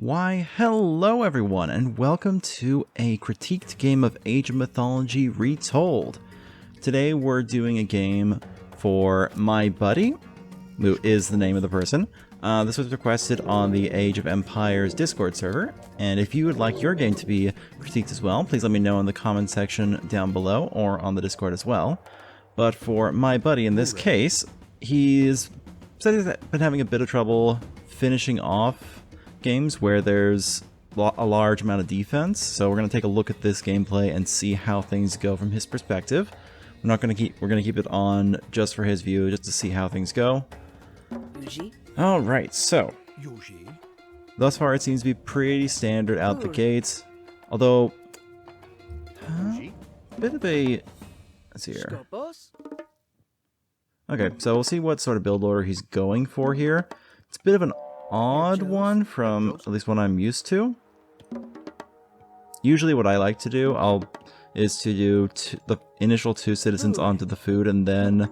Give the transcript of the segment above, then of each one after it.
Why, hello everyone, and welcome to a critiqued game of Age of Mythology Retold. Today we're doing a game for MyBuddy, who is the name of the person. This was requested on the Age of Empires Discord server, and if you would like your game to be critiqued as well, please let me know in the comment section down below or on the Discord as well. But for MyBuddy in this case, he's said he's been having a bit of trouble finishing off games where there's a large amount of defense, so we're going to take a look at this gameplay and see how things go from his perspective. We're going to keep it on just for his view, just to see how things go. Alright, so thus far it seems to be pretty standard out the gates, although a bit of a, let's see here. Okay, so we'll see what sort of build order he's going for here. It's a bit of an odd one from at least what I'm used to. Usually what I like to do is to do the initial 2 citizens onto the food and then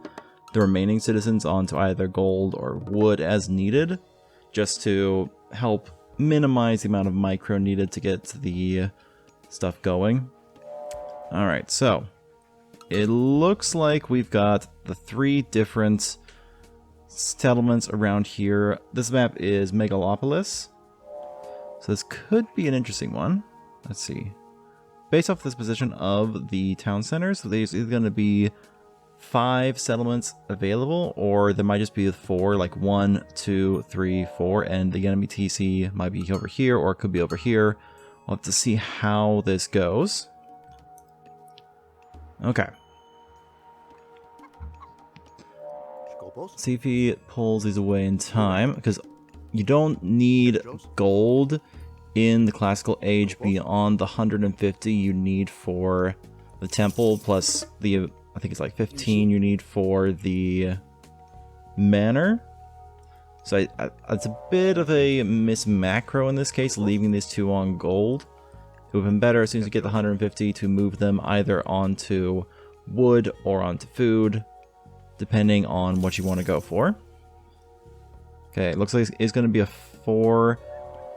the remaining citizens onto either gold or wood as needed, just to help minimize the amount of micro needed to get the stuff going. Alright, so it looks like we've got the 3 different settlements around here. This map is Megalopolis, so this could be an interesting one. Let's see. Based off this position of the town centers, so there's either going to be 5 settlements available, or there might just be 4, like 1, 2, 3, 4, and the enemy TC might be over here, or it could be over here. We'll have to see how this goes. Okay. See if he pulls these away in time, because you don't need gold in the classical age beyond the 150 you need for the temple, plus the, I think it's like 15 you need for the manor. So it's a bit of a miss macro in this case, leaving these 2 on gold. It would have been better as soon as you get the 150 to move them either onto wood or onto food, depending on what you want to go for. Okay, it looks like it's going to be a 4.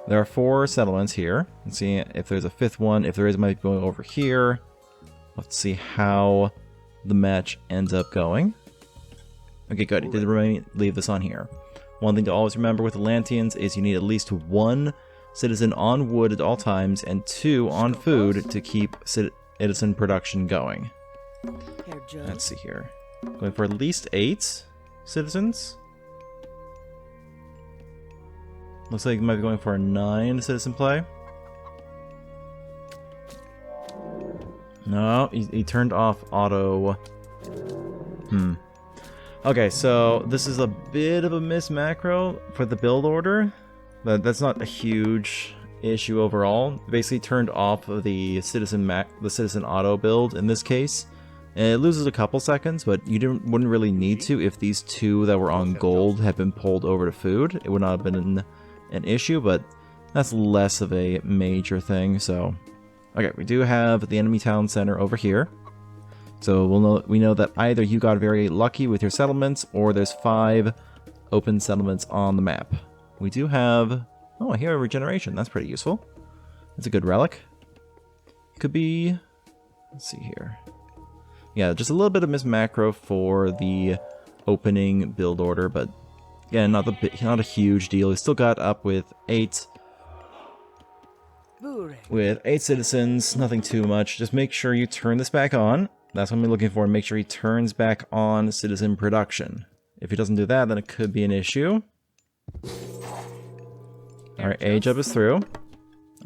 There are 4 settlements here. Let's see if there's a 5th one. If there is, it might be going over here. Let's see how the match ends up going. Okay, good. He did leave this on here. One thing to always remember with Atlanteans is you need at least 1 citizen on wood at all times and 2 on food to keep citizen production going. Let's see here. Going for at least 8 citizens. Looks like he might be going for a 9 citizen play. No, he turned off auto. Okay, so this is a bit of a miss macro for the build order, but that's not a huge issue overall. Basically turned off of the citizen auto build in this case. And it loses a couple seconds, but you wouldn't really need to if these 2 that were on gold had been pulled over to food. It would not have been an issue, but that's less of a major thing. So, okay, we do have the enemy town center over here. So we know that either you got very lucky with your settlements, or there's 5 open settlements on the map. We do have, oh, a hero regeneration. That's pretty useful. That's a good relic. Could be, let's see here. Yeah, just a little bit of miss macro for the opening build order, but again, not a huge deal. He still got up with 8 citizens, nothing too much. Just make sure you turn this back on. That's what I'm looking for. Make sure he turns back on citizen production. If he doesn't do that, then it could be an issue. Alright, age up is through.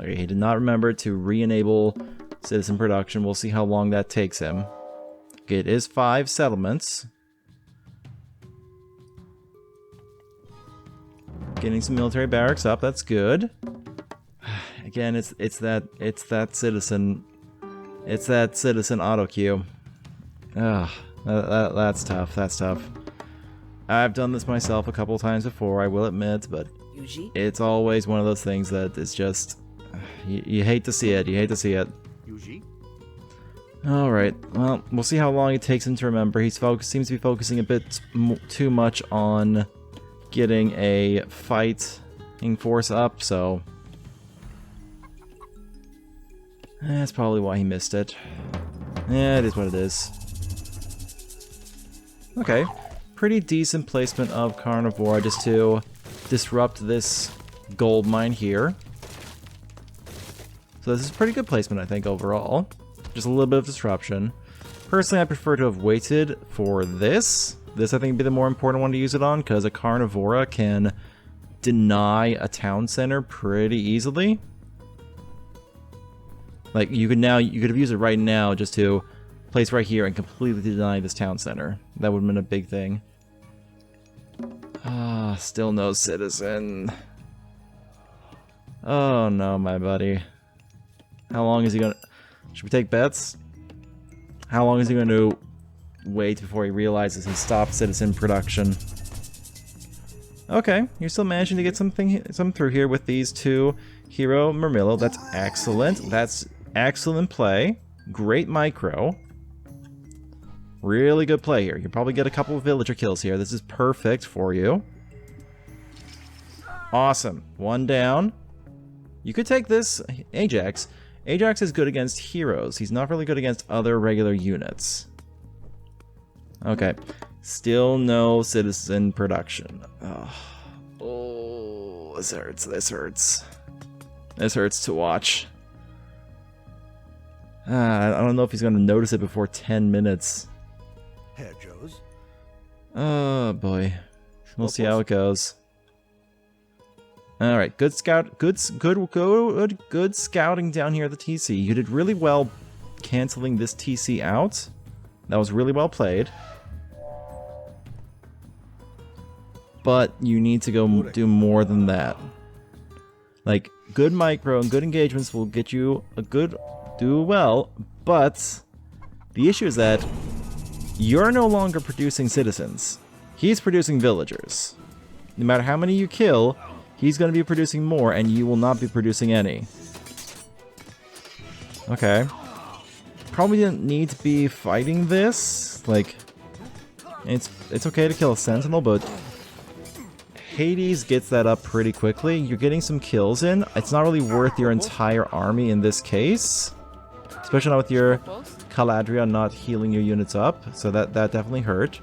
Okay, he did not remember to re-enable citizen production. We'll see how long that takes him. Okay, it is 5 settlements. Getting some military barracks up, that's good. Again, it's that citizen auto queue. That's tough. That's tough. I've done this myself a couple times before, I will admit, but it's always one of those things that is just you hate to see it. You hate to see it. Alright, well, we'll see how long it takes him to remember. He seems to be focusing a bit too much on getting a fighting force up, so That's probably why he missed it. Yeah, it is what it is. Okay. Pretty decent placement of Carnivore just to disrupt this gold mine here. So this is pretty good placement, I think, overall. Just a little bit of disruption. Personally, I prefer to have waited for this. This, I think, would be the more important one to use it on, because a Carnivora can deny a town center pretty easily. Like, you could have used it right now just to place right here and completely deny this town center. That would have been a big thing. Ah, still no citizen. Oh no, my buddy. How long is he gonna... Should we take bets? How long is he going to wait before he realizes he stopped citizen production? Okay, you're still managing to get some through here with these two Hero Murmillo. That's excellent. That's excellent play. Great micro. Really good play here. You'll probably get a couple of villager kills here. This is perfect for you. Awesome. One down. You could take this Ajax. Ajax is good against heroes. He's not really good against other regular units. Okay. Still no citizen production. Oh, this hurts. This hurts. This hurts to watch. I don't know if he's going to notice it before 10 minutes. Oh boy. We'll see how it goes. Alright, good scouting down here at the TC. You did really well canceling this TC out. That was really well played. But you need to go do more than that. Like, good micro and good engagements will get you a good do well, but the issue is that you're no longer producing citizens. He's producing villagers. No matter how many you kill, he's going to be producing more, and you will not be producing any. Okay. Probably didn't need to be fighting this. Like, it's okay to kill a sentinel, but Hades gets that up pretty quickly. You're getting some kills in. It's not really worth your entire army in this case. Especially not with your Caladria not healing your units up. So that definitely hurt.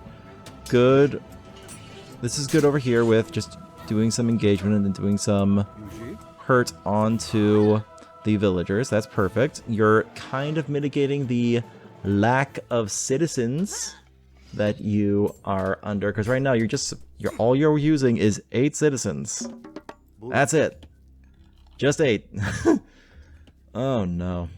Good. This is good over here with just doing some engagement and then doing some hurt onto the villagers. That's perfect. You're kind of mitigating the lack of citizens that you are under, because right now all you're using is 8 citizens. That's it. Just 8. Oh no.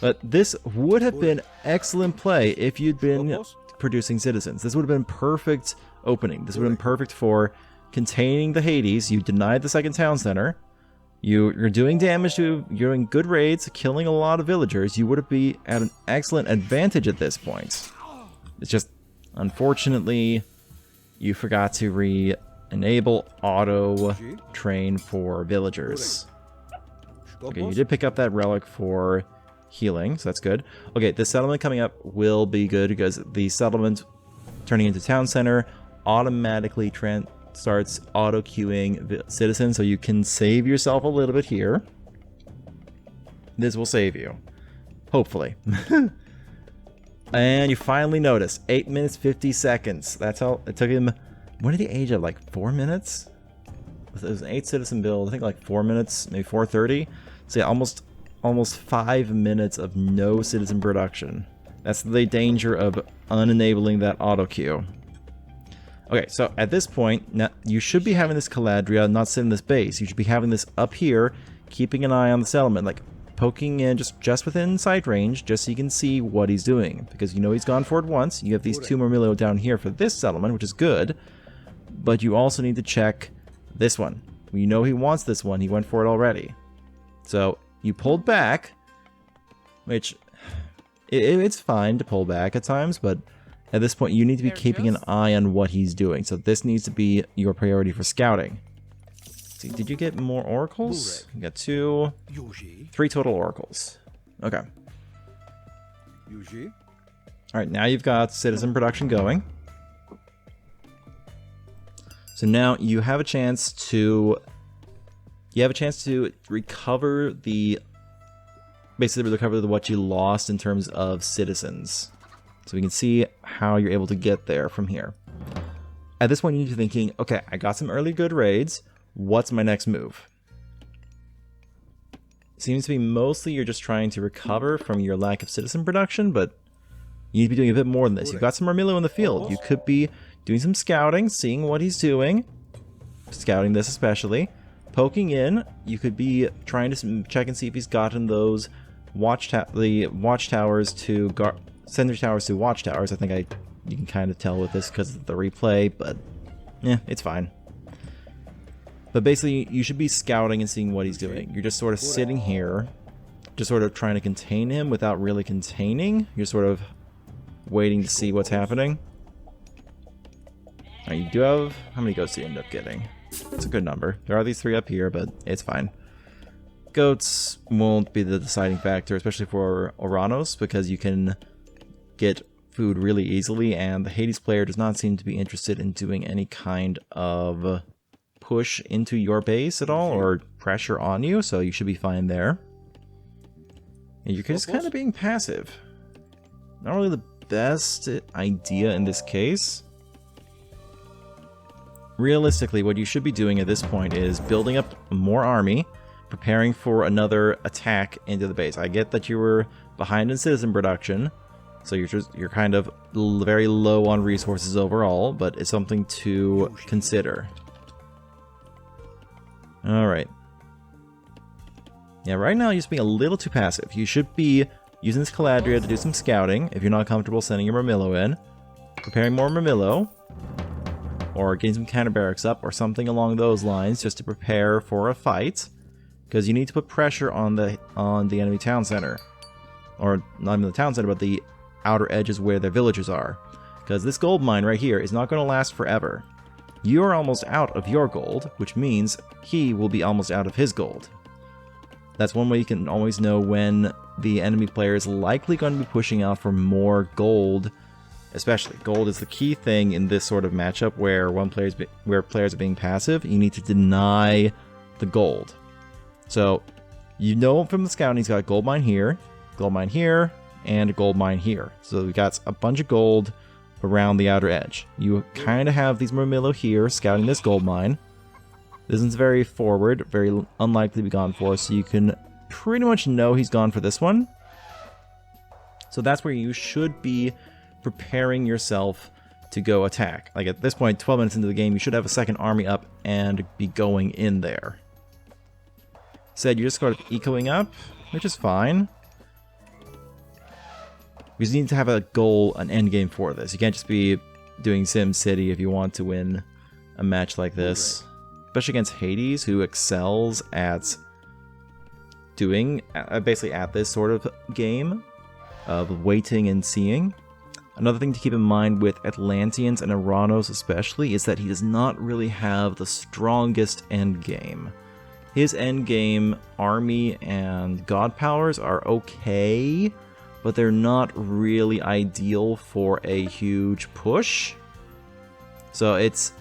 But this would have been excellent play if you'd been producing citizens. This would have been perfect opening. This would have been perfect for containing the Hades. You denied the second town center. You're doing damage to... You're doing good raids, killing a lot of villagers. You would be at an excellent advantage at this point. It's just, unfortunately, you forgot to re-enable auto train for villagers. Okay, you did pick up that relic for healing, so that's good. Okay, the settlement coming up will be good because the settlement turning into town center automatically starts auto-queuing citizens, so you can save yourself a little bit here. This will save you. Hopefully. And you finally notice, 8 minutes 50 seconds. That's how it took him. When did he age up? Like 4 minutes? It was an 8 citizen build. I think like 4 minutes, maybe 4:30. So yeah, almost 5 minutes of no citizen production. That's the danger of unenabling that auto queue. Okay, so at this point, now you should be having this Caladria not sit in this base. You should be having this up here, keeping an eye on the settlement, like poking in just within sight range, just so you can see what he's doing. Because you know he's gone for it once. You have these 2 Murmillo down here for this settlement, which is good. But you also need to check this one. You know he wants this one. He went for it already. So you pulled back, which it's fine to pull back at times, but at this point you need to be keeping an eye on what he's doing. So this needs to be your priority for scouting. See, did you get more oracles? You got 2, 3 total oracles. Okay. Alright, now you've got citizen production going. So now you have a chance to recover the basically recover what you lost in terms of citizens. So we can see how you're able to get there from here. At this point, you need to be thinking, okay, I got some early good raids. What's my next move? Seems to be mostly you're just trying to recover from your lack of citizen production, but you need to be doing a bit more than this. You've got some Marmillo in the field. You could be doing some scouting, seeing what he's doing. Scouting this especially. Poking in, you could be trying to check and see if he's gotten those watchtowers to sentry towers to watchtowers. I think you can kind of tell with this because of the replay, but yeah, it's fine. But basically, you should be scouting and seeing what he's doing. You're just sort of sitting here, just sort of trying to contain him without really containing. You're sort of waiting to see what's happening. Now, you do have... How many goats do you end up getting? That's a good number. There are these 3 up here, but it's fine. Goats won't be the deciding factor, especially for Oranos, because you can get food really easily, and the Hades player does not seem to be interested in doing any kind of push into your base at all, or pressure on you, so you should be fine there. And you're just kind of being passive. Not really the best idea in this case. Realistically, what you should be doing at this point is building up more army, preparing for another attack into the base. I get that you were behind in citizen production, so you're kind of very low on resources overall, but it's something to consider. Alright. Yeah, right now you're just being a little too passive. You should be using this Caladria to do some scouting, if you're not comfortable sending your Marmillo in. Preparing more Marmillo. Or getting some counter barracks up, or something along those lines, just to prepare for a fight. Because you need to put pressure on the enemy town center. Or not even the town center, but the outer edges where their villagers are. Because this gold mine right here is not going to last forever. You are almost out of your gold, which means he will be almost out of his gold. That's one way you can always know when the enemy player is likely going to be pushing out for more gold. Especially, gold is the key thing in this sort of matchup where players are being passive. You need to deny the gold. So, you know from the scouting he's got a gold mine here, and a gold mine here. So we got a bunch of gold around the outer edge. You kind of have these Marmillo here scouting this gold mine. This is very forward, very unlikely to be gone for, so you can pretty much know he's gone for this one. So that's where you should be preparing yourself to go attack. Like at this point, 12 minutes into the game, you should have a second army up and be going in there. Said you're just sort of ecoing up, which is fine. We just need to have a goal, an end game for this. You can't just be doing Sim City if you want to win a match like this. Especially against Hades, who excels at doing, basically at this sort of game of waiting and seeing. Another thing to keep in mind with Atlanteans and Oranos especially is that he does not really have the strongest end game. His end game, army and god powers are okay, but they're not really ideal for a huge push. So it's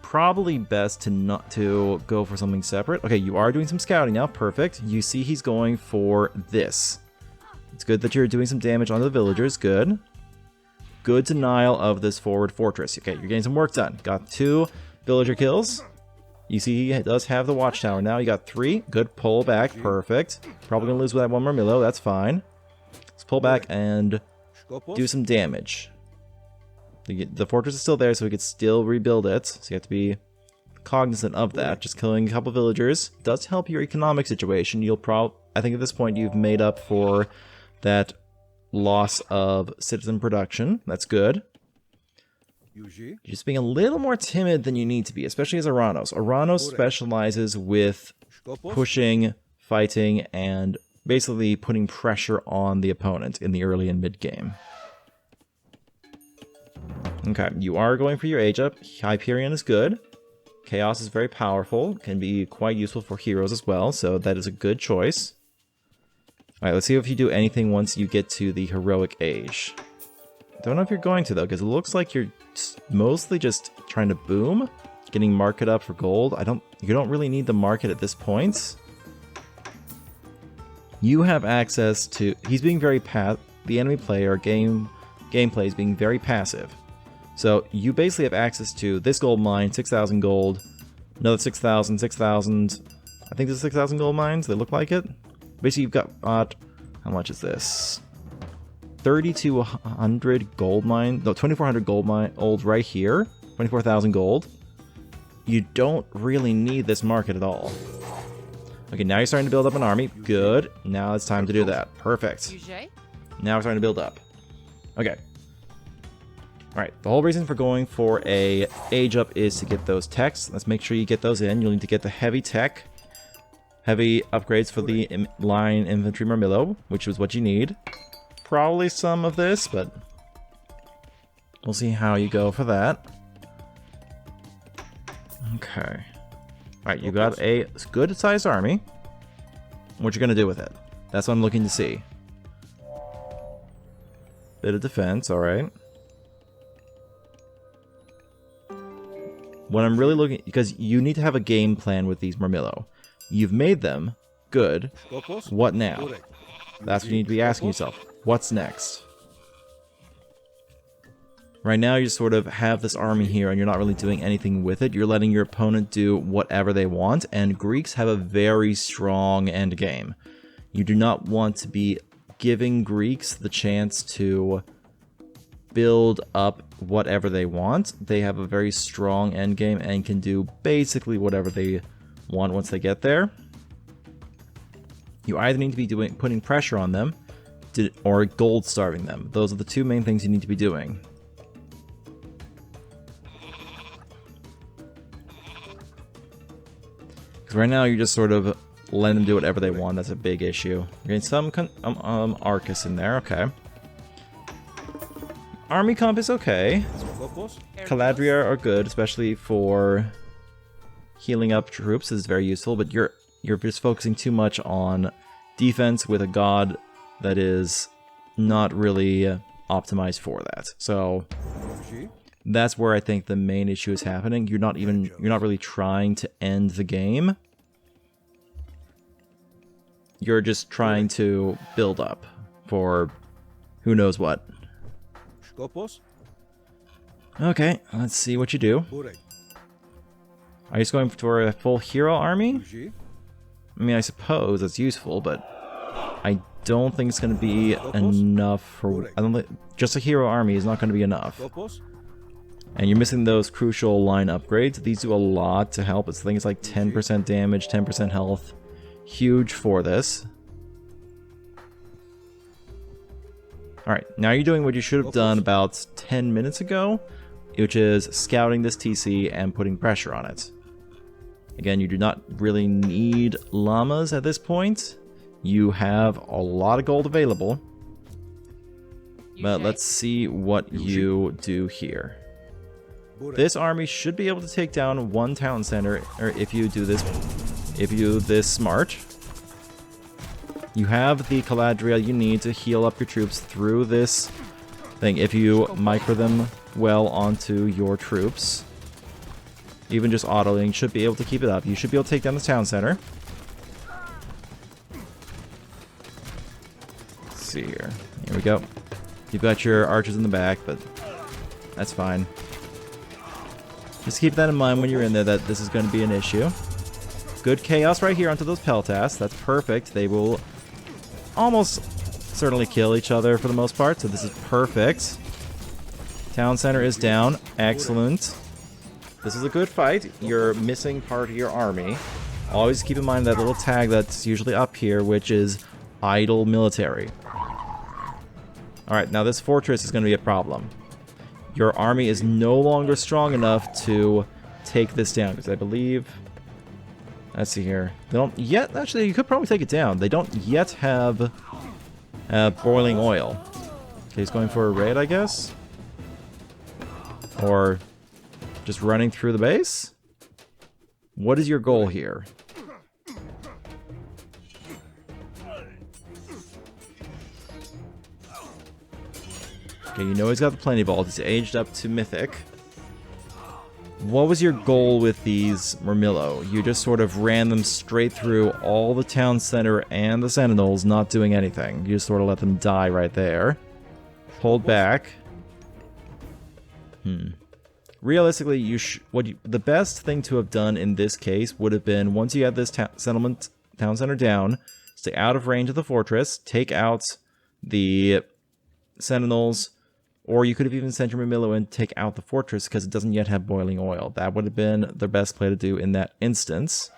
probably best to not to go for something separate. Okay, you are doing some scouting now, perfect. You see he's going for this. It's good that you're doing some damage on the villagers, good. Good denial of this forward fortress. Okay, you're getting some work done. Got 2 villager kills. You see he does have the watchtower now. You got 3. Good pull back, perfect. Probably gonna lose with that one Marmillo, that's fine. Let's pull back and do some damage. The fortress is still there, so we could still rebuild it. So you have to be cognizant of that. Just killing a couple villagers does help your economic situation. I think at this point you've made up for that loss of citizen production. That's good. You're just being a little more timid than you need to be, especially as Oranos. Oranos specializes with pushing, fighting, and basically putting pressure on the opponent in the early and mid game. Okay, you are going for your age up. Hyperion is good. Chaos is very powerful, can be quite useful for heroes as well, so that is a good choice. Alright, let's see if you do anything once you get to the heroic age. Don't know if you're going to though, because it looks like you're mostly just trying to boom, getting market up for gold. You don't really need the market at this point. You have access to... He's being very the enemy player gameplay is being very passive. So you basically have access to this gold mine, 6,000 gold, another 6,000, 6,000. I think there's 6,000 gold mines. They look like it. Basically, you've got how much is this? 3,200 gold mine. No, 2,400 gold right here. 24,000 gold. You don't really need this market at all. Okay, now you're starting to build up an army. Good. Now it's time to do that. Perfect. Now we're starting to build up. Okay. Alright, the whole reason for going for a age up is to get those techs. Let's make sure you get those in. You'll need to get the heavy tech. Heavy upgrades for the line infantry Marmillo, which is what you need. Probably some of this, but we'll see how you go for that. Okay. Alright, you got a good sized army. What you gonna do with it? That's what I'm looking to see. Bit of defense, alright. What I'm really looking... Because you need to have a game plan with these Marmillo. You've made them. Good. What now? That's what you need to be asking yourself. What's next? Right now you sort of have this army here and you're not really doing anything with it. You're letting your opponent do whatever they want, and Greeks have a very strong end game. You do not want to be giving Greeks the chance to build up whatever they want. They have a very strong end game and can do basically whatever they want once they get there. You either need to be putting pressure on them or gold starving them. Those are the two main things you need to be doing. Because right now you're just sort of letting them do whatever they want. That's a big issue. You're getting some Arcus in there. Okay. Army comp is okay. Caladria are good, especially for healing up troops. This is very useful, but you're just focusing too much on defense with a god that is not really optimized for that. So that's where I think the main issue is happening. You're not really trying to end the game. You're just trying to build up for who knows what. Okay, let's see what you do. Are you just going for a full hero army? I mean, I suppose that's useful, but I don't think it's going to be enough for... I don't think just a hero army is not going to be enough. And you're missing those crucial line upgrades. These do a lot to help. It's things like 10% damage, 10% health. Huge for this. Alright, now you're doing what you should have done about 10 minutes ago, which is scouting this TC and putting pressure on it. Again, you do not really need llamas at this point. You have a lot of gold available. But let's see what you do here. This army should be able to take down one town center, or if you do this smart. You have the Caladria you need to heal up your troops through this thing. If you micro them well onto your troops, even just autoing should be able to keep it up. You should be able to take down the town center. Let's see here. Here we go. You've got your archers in the back, but that's fine. Just keep that in mind when you're in there, that this is going to be an issue. Good chaos right here onto those Peltas. That's perfect. They will almost certainly kill each other for the most part, so this is perfect. Town center is down. Excellent. This is a good fight. You're missing part of your army. Always keep in mind that little tag that's usually up here, which is idle military. Alright, now this fortress is going to be a problem. Your army is no longer strong enough to take this down, because I believe... Let's see here. They don't yet... Actually, you could probably take it down. They don't yet have boiling oil. Okay, he's going for a raid, I guess? Or just running through the base? What is your goal here? Okay, you know he's got the plenty vault. He's aged up to mythic. what was your goal with these Murmillo? You just sort of ran them straight through all the town center and the Sentinels, not doing anything. You just sort of let them die right there. Hold back. Realistically, the best thing to have done in this case would have been, once you had this town center down, stay out of range of the fortress, take out the Sentinels, or you could have even sent your Murmillo in to take out the fortress because it doesn't yet have boiling oil. That would have been the best play to do in that instance.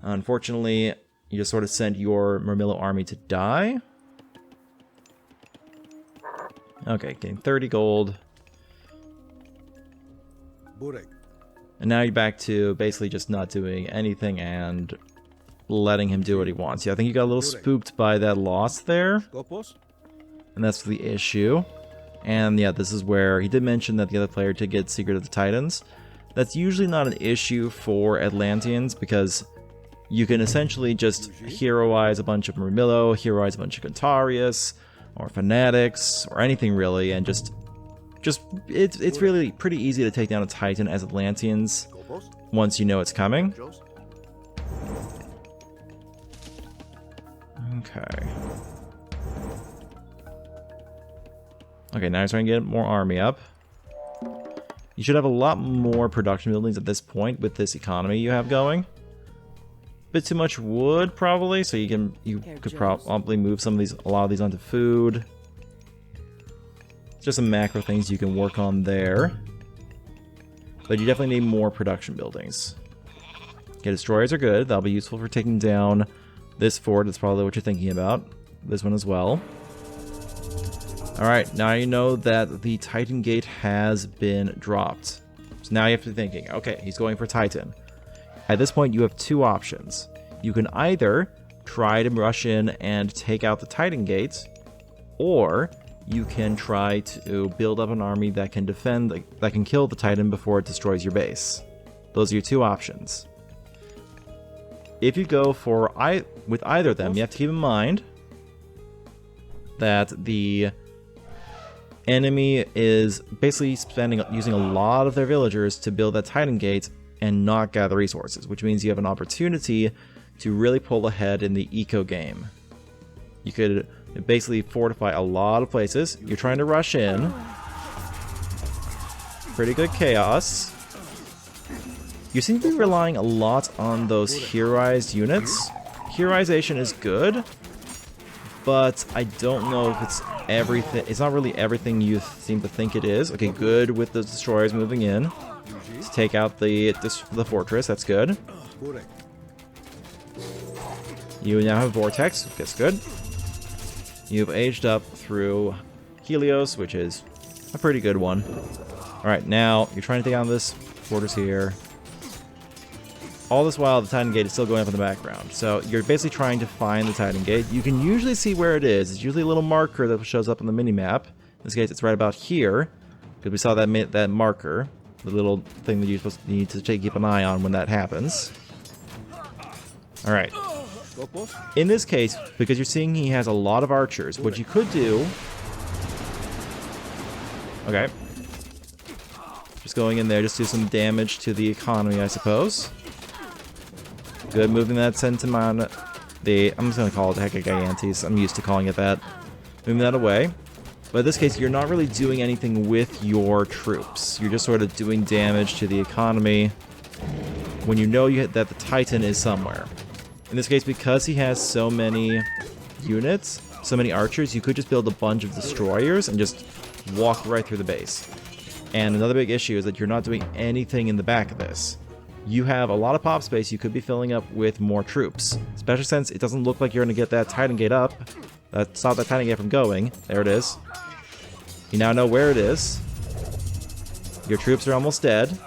Unfortunately, you just sort of sent your Murmillo army to die. Okay, getting 30 gold. And now you're back to basically just not doing anything and letting him do what he wants. Yeah, I think you got a little spooked by that loss there. And that's the issue. And yeah, this is where he did mention that the other player did get Secret of the Titans. That's usually not an issue for Atlanteans because you can essentially just heroize a bunch of Murmillo, heroize a bunch of Guntarius, or Fanatics, or anything really, and just it's really pretty easy to take down a Titan as Atlanteans once you know it's coming. Okay. Okay, now you're starting to get more army up. You should have a lot more production buildings at this point with this economy you have going. Bit too much wood, probably, so you could probably move a lot of these onto food. Just some macro things you can work on there. But you definitely need more production buildings. Okay, destroyers are good. That'll be useful for taking down this fort. That's probably what you're thinking about. This one as well. Alright, now you know that the Titan Gate has been dropped. So now you have to be thinking, okay, he's going for Titan. At this point, you have two options. You can either try to rush in and take out the Titan Gate, or you can try to build up an army that can defend, that can kill the Titan before it destroys your base. Those are your two options. If you go for with either of them, you have to keep in mind that the enemy is basically using a lot of their villagers to build that Titan Gate and not gather resources, which means you have an opportunity to really pull ahead in the eco game. You could basically fortify a lot of places. You're trying to rush in. Pretty good chaos. You seem to be relying a lot on those heroized units. Heroization is good, but I don't know if it's everything. It's not really everything you seem to think it is. Okay, good with the destroyers moving in to take out the fortress. That's good. You now have Vortex. That's good. You've aged up through Helios, which is a pretty good one. Alright, now you're trying to take on this fortress here. All this while, the Titan Gate is still going up in the background. So you're basically trying to find the Titan Gate. You can usually see where it is. It's usually a little marker that shows up on the mini-map. In this case, it's right about here, because we saw that marker, the little thing that you're supposed to need to keep an eye on when that happens. Alright. In this case, because you're seeing he has a lot of archers, what you could do... Okay. Just going in there, just do some damage to the economy, I suppose. Good, moving that sentiment. I'm just going to call it Hecagiantes. I'm used to calling it that. Moving that away. But in this case, you're not really doing anything with your troops. You're just sort of doing damage to the economy when you know that the Titan is somewhere. In this case, because he has so many units, so many archers, you could just build a bunch of destroyers and just walk right through the base. And another big issue is that you're not doing anything in the back of this. You have a lot of pop space you could be filling up with more troops, especially since it doesn't look like you're going to get that Titan Gate up. Stop that Titan Gate from going. There it is. You now know where it is. Your troops are almost dead,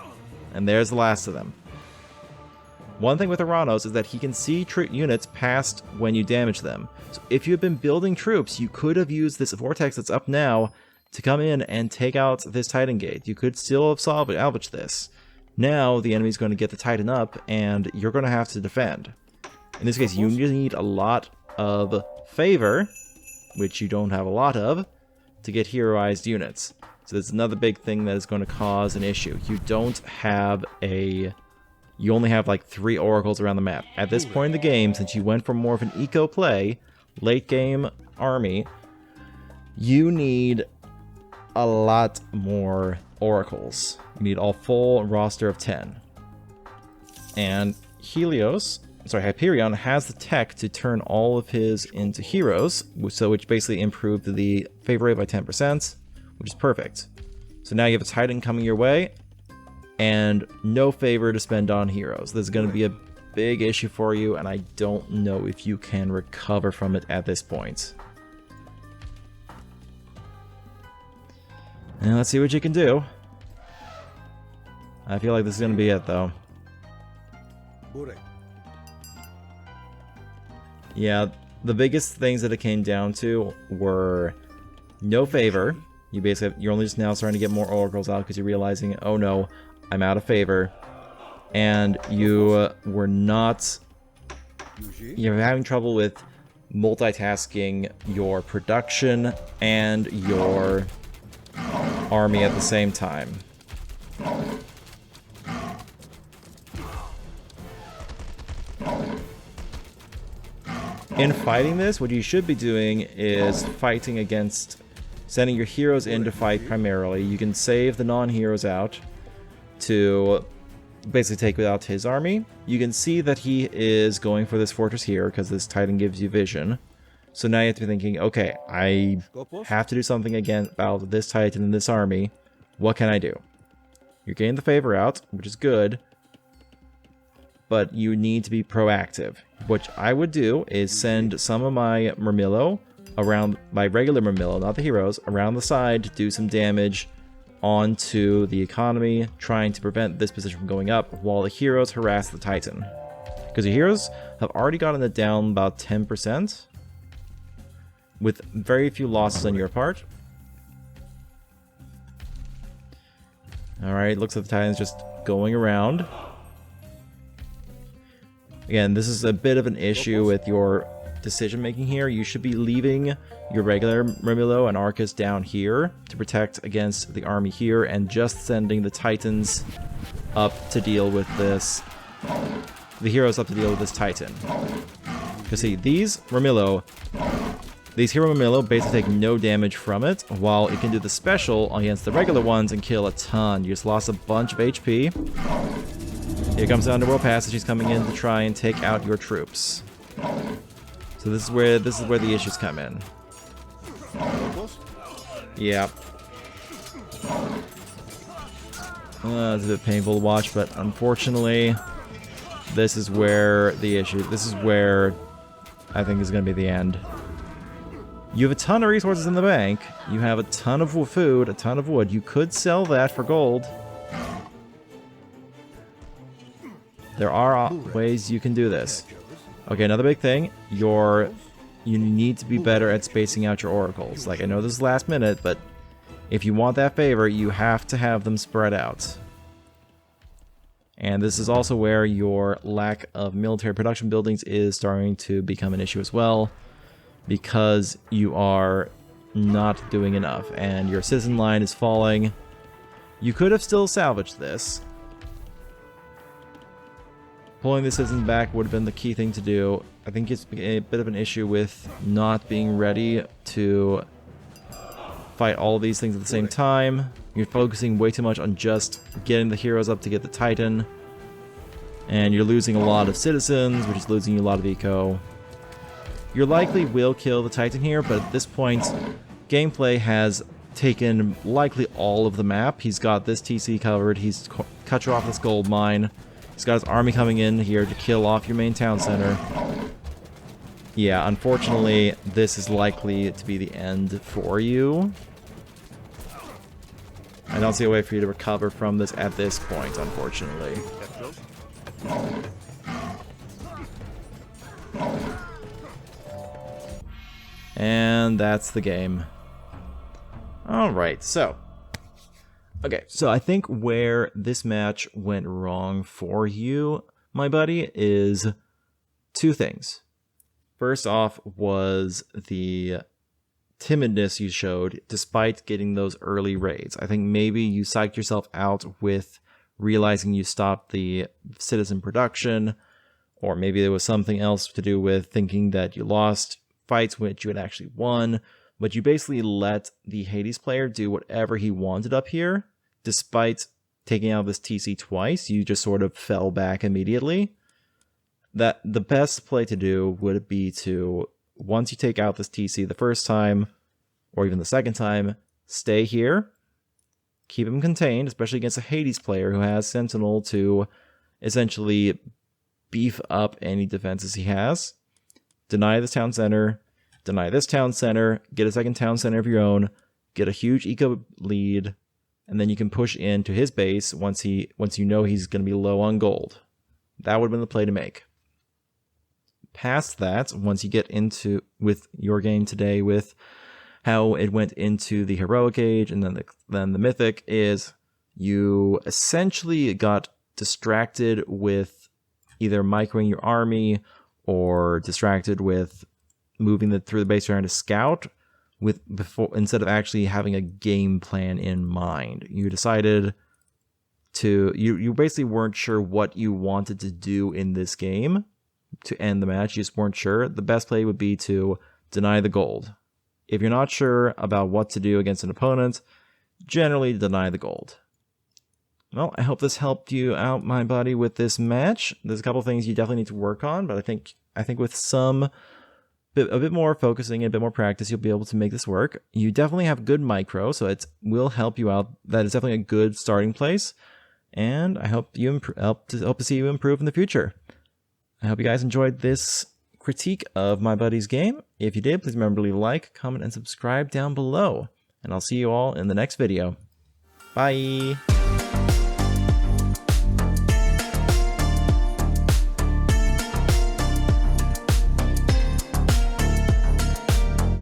and there's the last of them. One thing with Oranos is that he can see units past when you damage them. So if you had been building troops, you could have used this Vortex that's up now to come in and take out this Titan Gate. You could still have salvaged this. Now the enemy's going to get the Titan up, and you're going to have to defend. In this case, you need a lot of favor, which you don't have a lot of, to get heroized units. So that's another big thing that is going to cause an issue. You only have like 3 oracles around the map. At this point in the game, since you went for more of an eco play, late game army, you need a lot more oracles. You need a full roster of 10. And Hyperion has the tech to turn all of his into heroes, which basically improved the favor rate by 10%, which is perfect. So now you have a Titan coming your way, and no favor to spend on heroes. This is going to be a big issue for you, and I don't know if you can recover from it at this point. And let's see what you can do. I feel like this is going to be it, though. Yeah, the biggest things that it came down to were no favor. You're only just now starting to get more oracles out because you're realizing, oh no, I'm out of favor. And you're having trouble with multitasking your production and your army at the same time. In fighting this, what you should be doing is fighting against sending your heroes in to fight primarily. You can save the non-heroes out to basically take out his army. You can see that he is going for this fortress here because this Titan gives you vision. So now you have to be thinking, okay, I have to do something again about this Titan and this army. What can I do? You're getting the favor out, which is good, but you need to be proactive. What I would do is send some of my Murmillo around, my regular Murmillo, not the heroes, around the side to do some damage onto the economy, trying to prevent this position from going up while the heroes harass the Titan. Because the heroes have already gotten it down about 10%, with very few losses on your part. Alright, looks like the Titan's just going around. Again, this is a bit of an issue with your decision making here. You should be leaving your regular Murmillo and Arcus down here to protect against the army here, and just sending the Titans up to deal with this, the heroes up to deal with this Titan. Because see, these hero Murmillo basically take no damage from it, while it can do the special against the regular ones and kill a ton. You just lost a bunch of HP. Here comes the Underworld Passage. He's coming in to try and take out your troops. So this is where the issues come in. Yeah. It's a bit painful to watch, but unfortunately, this is where I think is going to be the end. You have a ton of resources in the bank. You have a ton of food, a ton of wood. You could sell that for gold. There are ways you can do this. Okay, another big thing. You need to be better at spacing out your oracles. Like, I know this is last minute, but if you want that favor, you have to have them spread out. And this is also where your lack of military production buildings is starting to become an issue as well, because you are not doing enough, and your citizen line is falling. You could have still salvaged this. Pulling the citizen back would have been the key thing to do. I think it's a bit of an issue with not being ready to fight all of these things at the same time. You're focusing way too much on just getting the heroes up to get the Titan. And you're losing a lot of citizens, which is losing you a lot of eco. You likely will kill the Titan here, but at this point, gameplay has taken likely all of the map. He's got this TC covered. He's cut you off this gold mine. He's got his army coming in here to kill off your main town center. Yeah, unfortunately, this is likely to be the end for you. I don't see a way for you to recover from this at this point, unfortunately. And that's the game. Alright, so. Okay, so I think where this match went wrong for you, my buddy, is two things. First off was the timidness you showed despite getting those early raids. I think maybe you psyched yourself out with realizing you stopped the citizen production, or maybe there was something else to do with thinking that you lost fights which you had actually won, but you basically let the Hades player do whatever he wanted up here. Despite taking out this TC twice, you just sort of fell back immediately. That the best play to do would be to, once you take out this TC the first time, or even the second time, stay here, keep him contained, especially against a Hades player who has Sentinel to essentially beef up any defenses he has. Deny this town center, deny this town center, get a second town center of your own, get a huge eco lead, and then you can push into his base once you know he's going to be low on gold. That would have been the play to make. Past that, once you get into with your game today with how it went into the Heroic Age and then the Mythic, is you essentially got distracted with either microing your army or distracted with moving through the base trying to scout instead of actually having a game plan in mind. You decided to you basically weren't sure what you wanted to do in this game to end the match. You just weren't sure. The best play would be to deny the gold. If you're not sure about what to do against an opponent, generally deny the gold. Well, I hope this helped you out, my buddy, with this match. There's a couple things you definitely need to work on, but I think with a bit more focusing and a bit more practice, you'll be able to make this work. You definitely have good micro, so it will help you out. That is definitely a good starting place, and I hope to see you improve in the future. I hope you guys enjoyed this critique of MyBuddy's game. If you did, please remember to leave a like, comment, and subscribe down below. And I'll see you all in the next video. Bye!